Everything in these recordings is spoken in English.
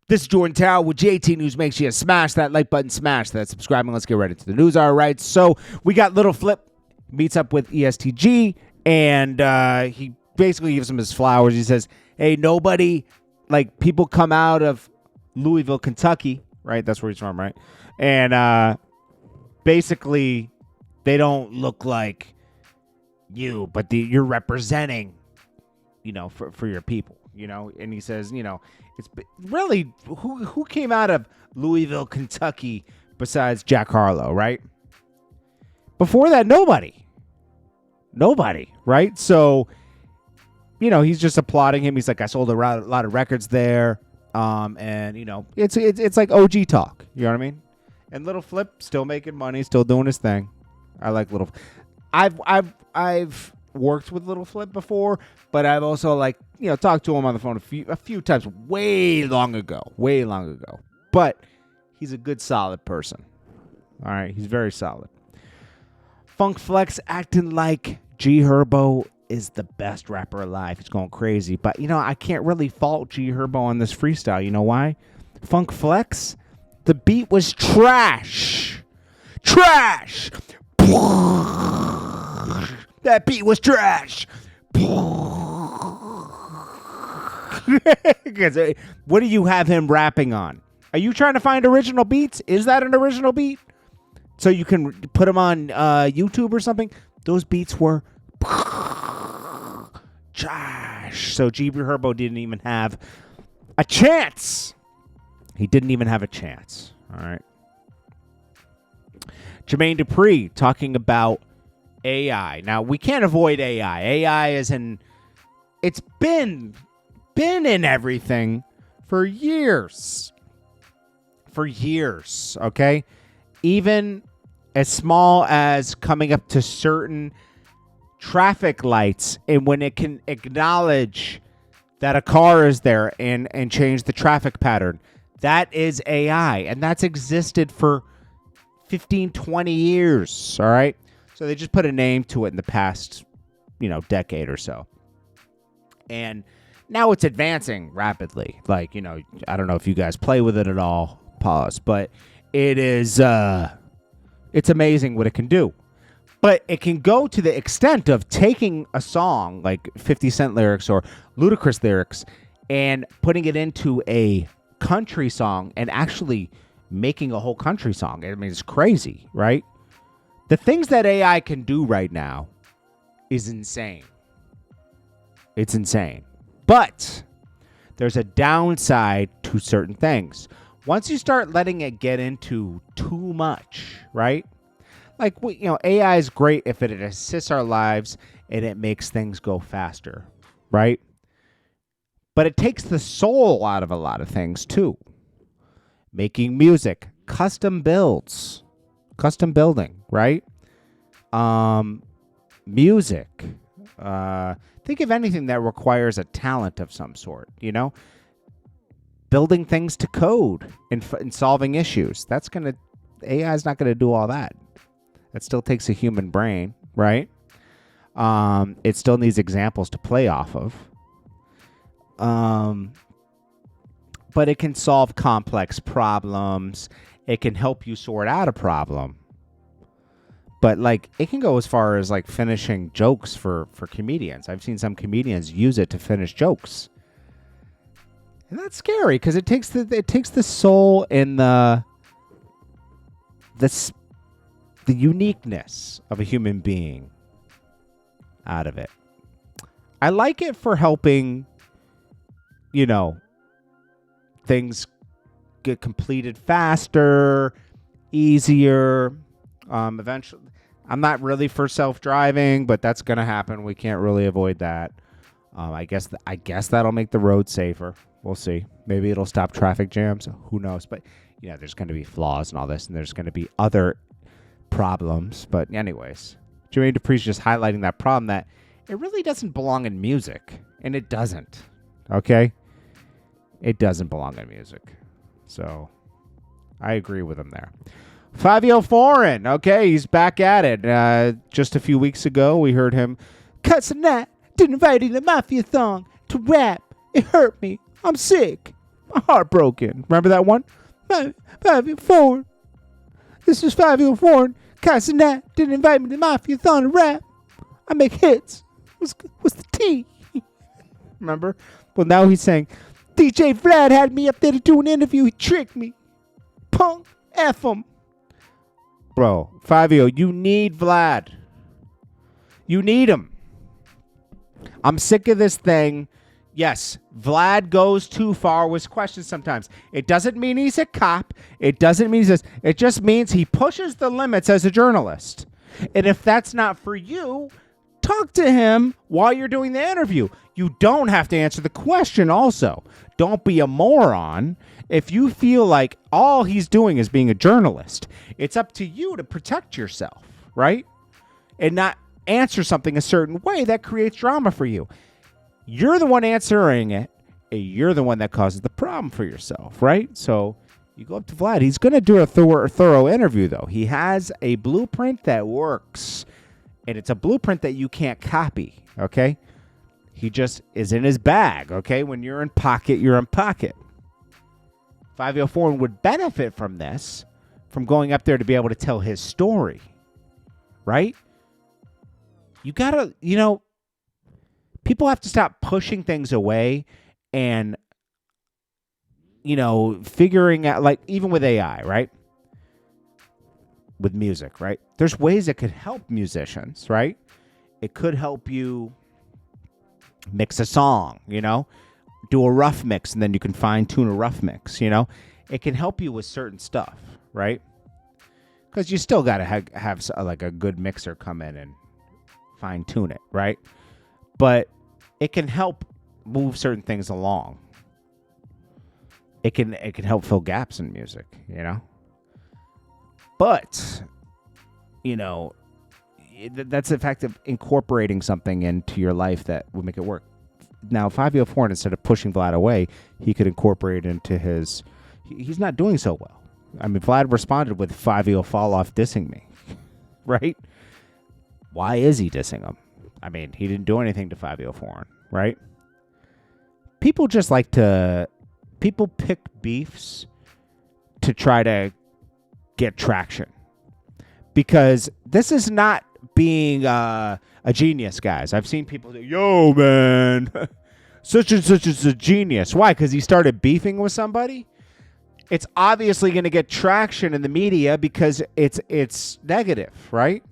This is Jordan Tower with JT News. Make sure you smash that like button, smash that subscribe, and let's get right into the news. All right, so we got Little Flip meets up with ESTG, and he basically gives him his flowers. He says, hey, nobody, like, people come out of Louisville, Kentucky, right? That's where he's from, right? And basically, they don't look like you, but you're representing, you know, for your people, you know? And he says, you know, it's really, who came out of Louisville, Kentucky besides Jack Harlow, right? Before that, nobody, right? So, you know, he's just applauding him. He's like, I sold a lot of records there, and you know, it's like OG talk. You know what I mean? And Little Flip still making money, still doing his thing. I like Little. I've worked with Little Flip before, but I've also, like, you know, talked to him on the phone a few times way long ago. But he's a good, solid person. All right, he's very solid. Funk Flex acting like G Herbo is the best rapper alive. He's going crazy, but you know, I can't really fault G Herbo on this freestyle. You know why? Funk Flex, the beat was trash. That beat was trash. What do you have him rapping on? Are you trying to find original beats? Is that an original beat? So you can put them on YouTube or something? Those beats were trash. So G Herbo didn't even have a chance. He didn't even have a chance. All right. Jermaine Dupri talking about AI. Now, we can't avoid AI. AI it's been in everything for years. Okay? Even as small as coming up to certain traffic lights, and when it can acknowledge that a car is there and change the traffic pattern. That is AI, and that's existed for 15, 20 years, all right? So they just put a name to it in the past, you know, decade or so. And now it's advancing rapidly. Like, you know, I don't know if you guys play with it at all, pause, but it is, it's amazing what it can do. But it can go to the extent of taking a song like 50 Cent lyrics or Ludacris lyrics and putting it into a country song and actually making a whole country song. I mean, it's crazy, right? The things that AI can do right now is insane. It's insane. But there's a downside to certain things. Once you start letting it get into too much, right? Like, you know, AI is great if it assists our lives and it makes things go faster, right? But it takes the soul out of a lot of things, too. Making music, custom building, right? Music. Think of anything that requires a talent of some sort, you know? Building things to code and solving issues. AI is not going to do all that. That still takes a human brain, right? It still needs examples to play off of. But it can solve complex problems. It can help you sort out a problem. But, like, it can go as far as, like, finishing jokes for comedians. I've seen some comedians use it to finish jokes. And that's scary because it takes the soul and the uniqueness of a human being out of it. I like it for helping, you know, things get completed faster, easier. Eventually, I'm not really for self-driving, but that's going to happen. We can't really avoid that. I guess that'll make the road safer. We'll see. Maybe it'll stop traffic jams. Who knows? But, you know, there's going to be flaws and all this, and there's going to be other problems. But anyways, Jermaine Dupri's just highlighting that problem that it really doesn't belong in music. And it doesn't. Okay? It doesn't belong in music. So I agree with him there. Fivio Foreign. Okay, he's back at it. Just a few weeks ago, we heard him cussing that, inviting the Mafia song to rap. It hurt me. I'm sick. My heart broken. Remember that one? Fivio Foreign. This is Fivio Foreign. Casanat didn't invite me to Mafia-thon rap. I make hits. What's the T? Remember? Well, now he's saying, DJ Vlad had me up there to do an interview. He tricked me. Punk. F him. Bro, Fivio, you need Vlad. You need him. I'm sick of this thing. Yes, Vlad goes too far with questions sometimes. It doesn't mean he's a cop. It doesn't mean he's this. It just means he pushes the limits as a journalist. And if that's not for you, talk to him while you're doing the interview. You don't have to answer the question also. Don't be a moron. If you feel like all he's doing is being a journalist, it's up to you to protect yourself, right? And not answer something a certain way that creates drama for you. You're the one answering it, and you're the one that causes the problem for yourself, right? So you go up to Vlad. He's going to do a thorough interview, though. He has a blueprint that works, and it's a blueprint that you can't copy, okay? He just is in his bag, okay? When you're in pocket, you're in pocket. Fivio Foreign would benefit from this, from going up there to be able to tell his story, right? You got to, people have to stop pushing things away and, figuring out, like, even with AI, right? With music, right? There's ways that could help musicians, right? It could help you mix a song, do a rough mix, and then you can fine tune a rough mix, It can help you with certain stuff, right? Because you still got to have like a good mixer come in and fine tune it, right? But it can help move certain things along. It can help fill gaps in music, But, that's the fact of incorporating something into your life that would make it work. Now, Fivio Foreign, instead of pushing Vlad away, he could incorporate it into his... He's not doing so well. I mean, Vlad responded with Fivio fall off dissing me, right? Why is he dissing him? I mean, he didn't do anything to Fivio Foreign, right? People just like to... People pick beefs to try to get traction. Because this is not being a genius, guys. I've seen people say, yo, man, such and such is a genius. Why? Because he started beefing with somebody? It's obviously going to get traction in the media because it's negative, right?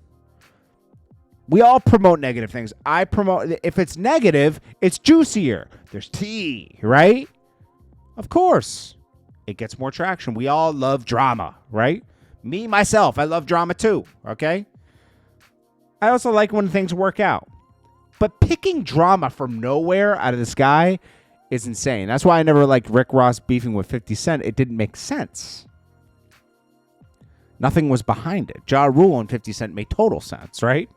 We all promote negative things. I promote, if it's negative, it's juicier. There's tea, right? Of course. It gets more traction. We all love drama, right? Me, myself, I love drama too, okay? I also like when things work out. But picking drama from nowhere out of the sky is insane. That's why I never liked Rick Ross beefing with 50 Cent. It didn't make sense. Nothing was behind it. Ja Rule and 50 Cent made total sense, right?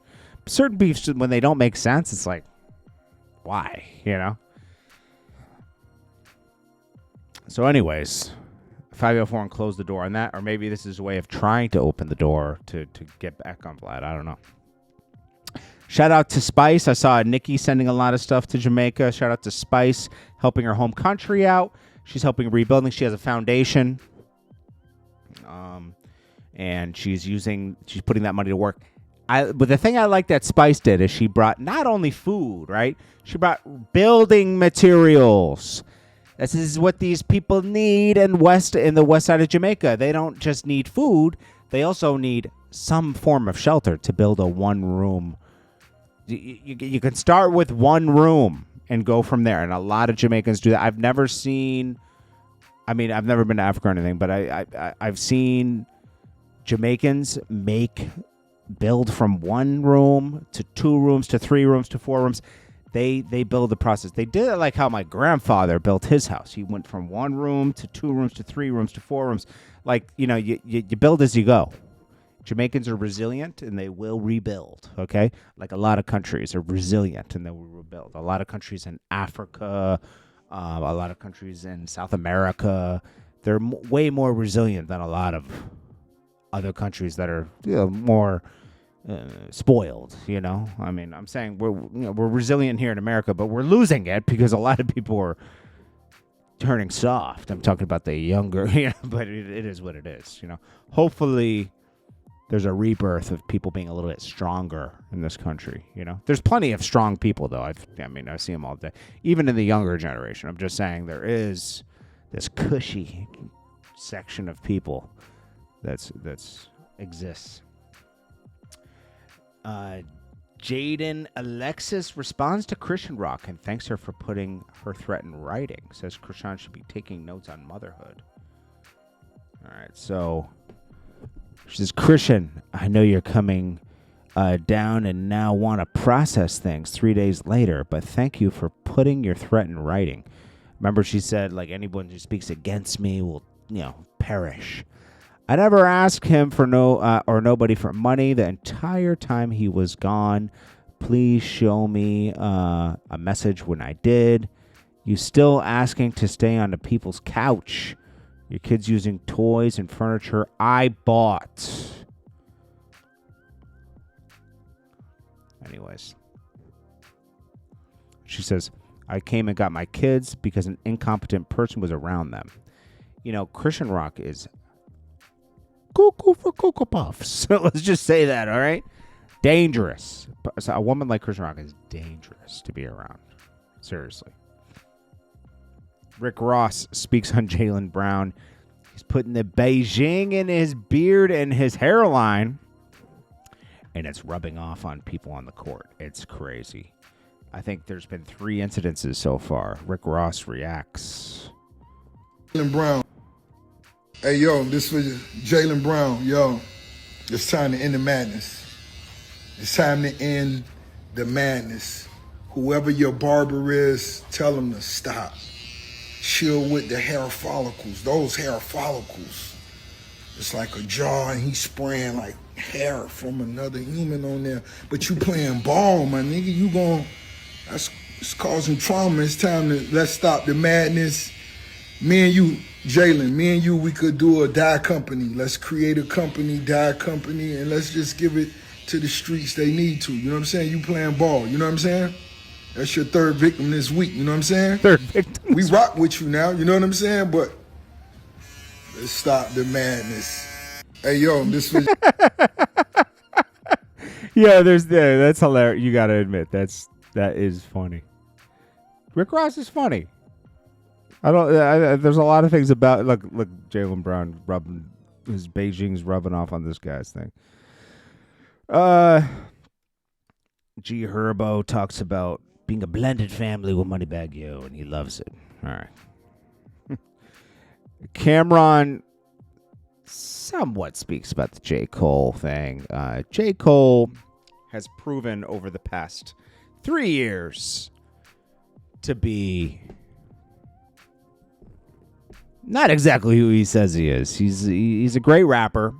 Certain beefs, when they don't make sense, it's like, why, So anyways, Fivio Foreign closed the door on that, or maybe this is a way of trying to open the door to get back on Vlad. I don't know. Shout out to Spice. I saw Nikki sending a lot of stuff to Jamaica. Shout out to Spice, helping her home country out. She's helping rebuilding. She has a foundation, and she's putting that money to work. But the thing I like that Spice did is she brought not only food, right? She brought building materials. This is what these people need in the west side of Jamaica. They don't just need food. They also need some form of shelter to build a one-room. You can start with one room and go from there. And a lot of Jamaicans do that. I've never been to Africa or anything, but I've seen Jamaicans build from one room to 2 rooms to 3 rooms to 4 rooms. They build the process. They did it like how my grandfather built his house. He went from 1 room to 2 rooms to 3 rooms to 4 rooms. Like, you build as you go. Jamaicans are resilient and they will rebuild, okay? Like a lot of countries are resilient and they will rebuild. A lot of countries in Africa, a lot of countries in South America, they're way more resilient than a lot of other countries that are more spoiled, I mean, I'm saying we're resilient here in America, but we're losing it because a lot of people are turning soft. I'm talking about the younger, but it is what it is, Hopefully there's a rebirth of people being a little bit stronger in this country, There's plenty of strong people, though. I see them all day, even in the younger generation. I'm just saying there is this cushy section of people that's exists. Jaidyn Alexis responds to Christian Rock and thanks her for putting her threat in writing. Says Krishan should be taking notes on motherhood. All right, so she says, Christian, I know you're coming down and now want to process things 3 days later, but thank you for putting your threat in writing. Remember, she said, like, anyone who speaks against me will, perish. I never asked him for nobody for money the entire time he was gone. Please show me a message when I did. You still asking to stay on the people's couch. Your kids using toys and furniture I bought. Anyways. She says, I came and got my kids because an incompetent person was around them. Christian Rock is cuckoo for Cocoa Puffs. So let's just say that, all right? Dangerous. So a woman like Christian Rock is dangerous to be around. Seriously. Rick Ross speaks on Jaylen Brown. He's putting the Beijing in his beard and his hairline, and it's rubbing off on people on the court. It's crazy. I think there's been 3 incidences so far. Rick Ross reacts. Jaylen Brown. Hey, yo, this was Jaylen Brown. Yo, it's time to end the madness. It's time to end the madness. Whoever your barber is, tell him to stop. Chill with the hair follicles. Those hair follicles. It's like a jar and he's spraying like hair from another human on there. But you playing ball, my nigga. It's causing trauma. It's time to, let's stop the madness. Me and you, Jaylen, we could do a dye company. Let's create a company, dye company, and let's just give it to the streets they need to. You know what I'm saying? You playing ball. You know what I'm saying? That's your 3rd victim this week. You know what I'm saying? 3rd victim. We rock with you now. You know what I'm saying? But let's stop the madness. Hey, yo, this was... Yeah, that's hilarious. You got to admit, that is funny. Rick Ross is funny. There's a lot of things about look Jaylen Brown rubbing his Beijing's rubbing off on this guy's thing. G Herbo talks about being a blended family with Moneybagg Yo, and he loves it. All right. Cameron somewhat speaks about the J. Cole thing. J. Cole has proven over the past 3 years to be not exactly who he says he is. He's a great rapper.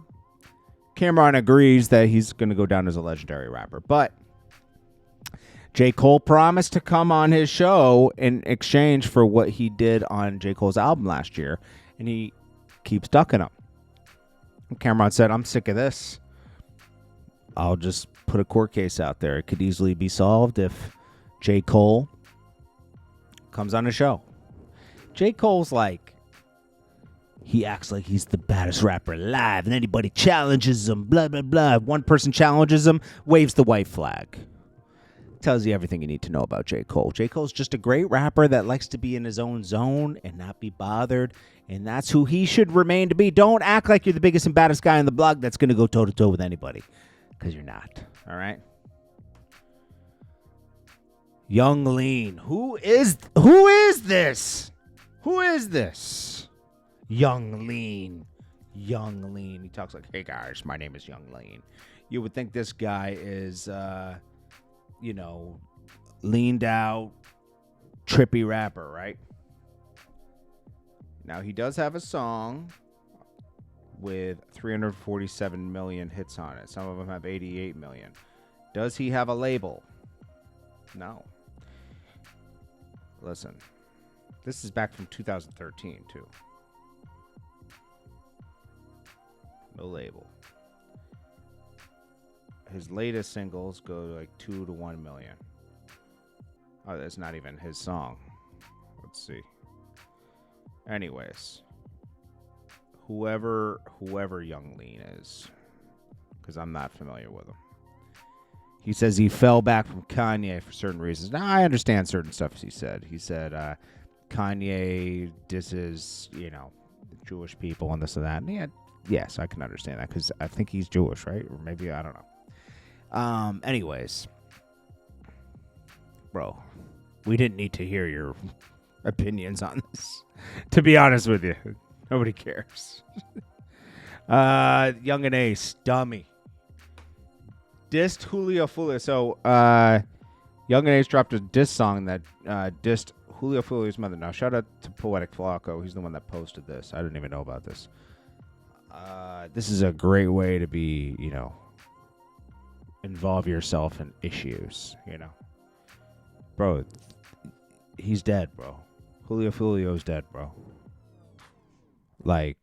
Cameron agrees that he's going to go down as a legendary rapper. But J. Cole promised to come on his show in exchange for what he did on J. Cole's album last year. And he keeps ducking him. Cameron said, I'm sick of this. I'll just put a court case out there. It could easily be solved if J. Cole comes on a show. J. Cole's like, he acts like he's the baddest rapper alive, and anybody challenges him, blah, blah, blah. If one person challenges him, waves the white flag. Tells you everything you need to know about J. Cole. J. Cole's just a great rapper that likes to be in his own zone and not be bothered, and that's who he should remain to be. Don't act like you're the biggest and baddest guy on the block that's going to go toe-to-toe with anybody, because you're not, all right? Yungeen. Who is this? Who is this? Yungeen. He talks like, hey guys, my name is Yungeen. You would think this guy is, leaned out, trippy rapper, right? Now, he does have a song with 347 million hits on it. Some of them have 88 million. Does he have a label? No. Listen, this is back from 2013, too. No label. His latest singles go like 2 to 1 million. Oh, that's not even his song. Let's see. Anyways, whoever Yungeen is, because I'm not familiar with him. He says he fell back from Kanye for certain reasons. Now, I understand certain stuff he said. He said Kanye disses, Jewish people and this and that. And yeah, yes, I can understand that because I think he's Jewish, right? Or maybe, I don't know. Anyways, bro, we didn't need to hear your opinions on this. To be honest with you, nobody cares. Young and Ace, dummy. Dissed Julio Foolio. So, Young and Ace dropped a diss song that dissed Julio Foolio's mother. Now, shout out to Poetic Flacco. He's the one that posted this. I didn't even know about this. This is a great way to be, involve yourself in issues, Bro, he's dead, bro. Julio Foolio's dead, bro. Like,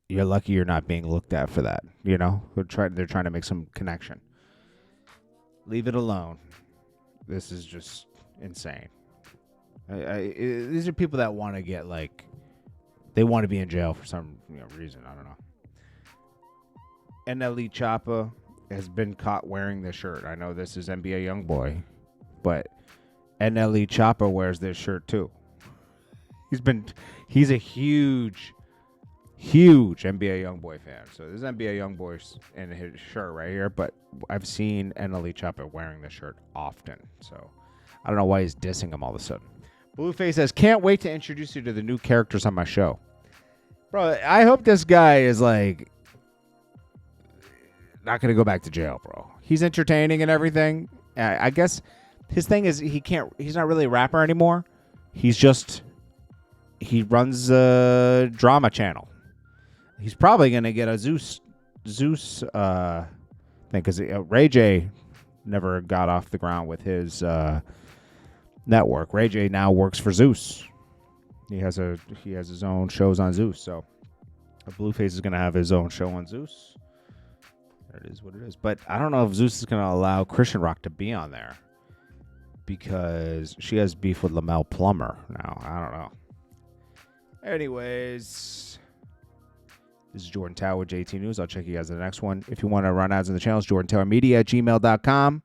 you're lucky you're not being looked at for that, They're trying to make some connection. Leave it alone. This is just insane. These are people that want to get, they want to be in jail for some reason. I don't know. NLE Choppa has been caught wearing this shirt. I know this is NBA Youngboy, but NLE Choppa wears this shirt too. He's a huge NBA Youngboy fan. So this is NBA Youngboy in his shirt right here, but I've seen NLE Choppa wearing this shirt often. So I don't know why he's dissing him all of a sudden. Blueface says, can't wait to introduce you to the new characters on my show. Bro, I hope this guy is not going to go back to jail, bro. He's entertaining and everything. I guess his thing is he's not really a rapper anymore. He runs a drama channel. He's probably going to get a Zeus thing because Ray J never got off the ground with his network. Ray J now works for Zeus. He has his own shows on Zeus. So Blueface is going to have his own show on Zeus. It is what it is. But I don't know if Zeus is going to allow Christian Rock to be on there because she has beef with Lamel Plummer now. I don't know. Anyways, this is Jordan Tower with JT News. I'll check you guys in the next one. If you want to run ads in the channels, jordantowermedia@gmail.com.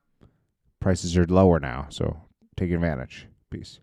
Prices are lower now, so take advantage. Peace.